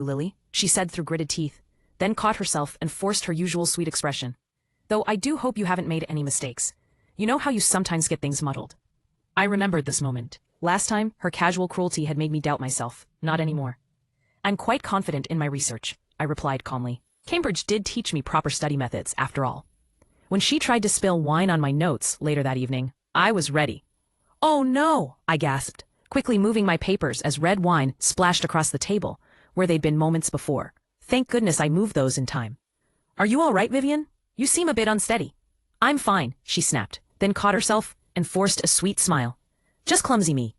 Lily, she said through gritted teeth, then caught herself and forced her usual sweet expression. Though I do hope you haven't made any mistakes. You know how you sometimes get things muddled. I remembered this moment. Last time, her casual cruelty had made me doubt myself. Not anymore. I'm quite confident in my research, I replied calmly. Cambridge did teach me proper study methods, after all. When she tried to spill wine on my notes later that evening, I was ready. Oh no, I gasped, quickly moving my papers as red wine splashed across the table, where they'd been moments before. Thank goodness I moved those in time. Are you all right, Vivian? You seem a bit unsteady. I'm fine, she snapped, then caught herself and forced a sweet smile. Just clumsy me.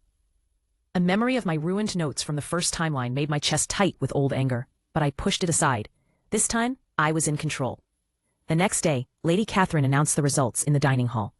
A memory of my ruined notes from the first timeline made my chest tight with old anger, but I pushed it aside. This time, I was in control. The next day, Lady Catherine announced the results in the dining hall.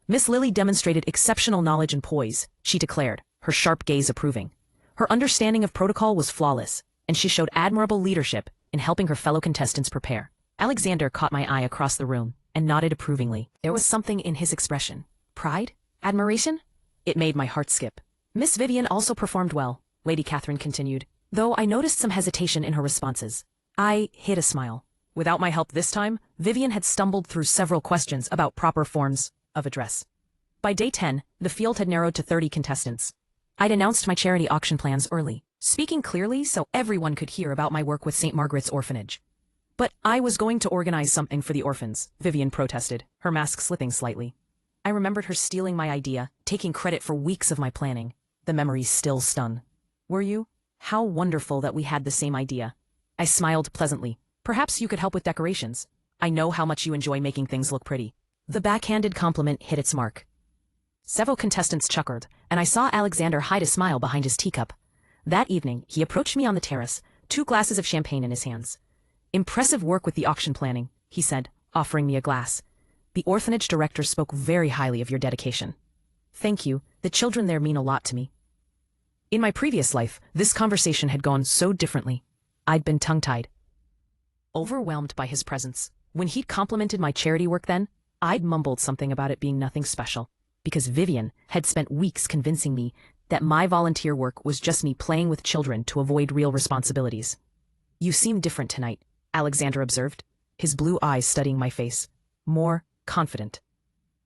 Miss Lily demonstrated exceptional knowledge and poise, she declared, her sharp gaze approving. Her understanding of protocol was flawless, and she showed admirable leadership in helping her fellow contestants prepare. Alexander caught my eye across the room and nodded approvingly. There was something in his expression. Pride? Admiration? It made my heart skip. Miss Vivian also performed well, Lady Catherine continued, though I noticed some hesitation in her responses. I hid a smile. Without my help this time, Vivian had stumbled through several questions about proper forms of address. By day 10, the field had narrowed to 30 contestants. I'd announced my charity auction plans early, speaking clearly so everyone could hear about my work with St. Margaret's Orphanage. But I was going to organize something for the orphans, Vivian protested, her mask slipping slightly. I remembered her stealing my idea, taking credit for weeks of my planning. The memories still stung. Were you? How wonderful that we had the same idea. I smiled pleasantly. Perhaps you could help with decorations. I know how much you enjoy making things look pretty. The backhanded compliment hit its mark. Several contestants chuckled, and I saw Alexander hide a smile behind his teacup. That evening, he approached me on the terrace, 2 glasses of champagne in his hands. Impressive work with the auction planning, he said, offering me a glass. The orphanage director spoke very highly of your dedication. Thank you, the children there mean a lot to me. In my previous life, this conversation had gone so differently. I'd been tongue-tied. Overwhelmed by his presence. When he'd complimented my charity work then, I'd mumbled something about it being nothing special, because Vivian had spent weeks convincing me that my volunteer work was just me playing with children to avoid real responsibilities. You seem different tonight, Alexander observed, his blue eyes studying my face. More confident.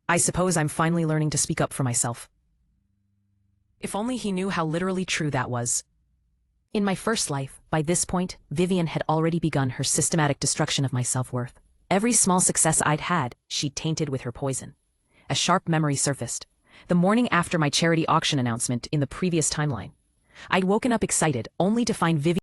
I suppose I'm finally learning to speak up for myself. If only he knew how literally true that was. In my first life, by this point, Vivian had already begun her systematic destruction of my self-worth. Every small success I'd had, she'd tainted with her poison. A sharp memory surfaced. The morning after my charity auction announcement in the previous timeline. I'd woken up excited, only to find Vivian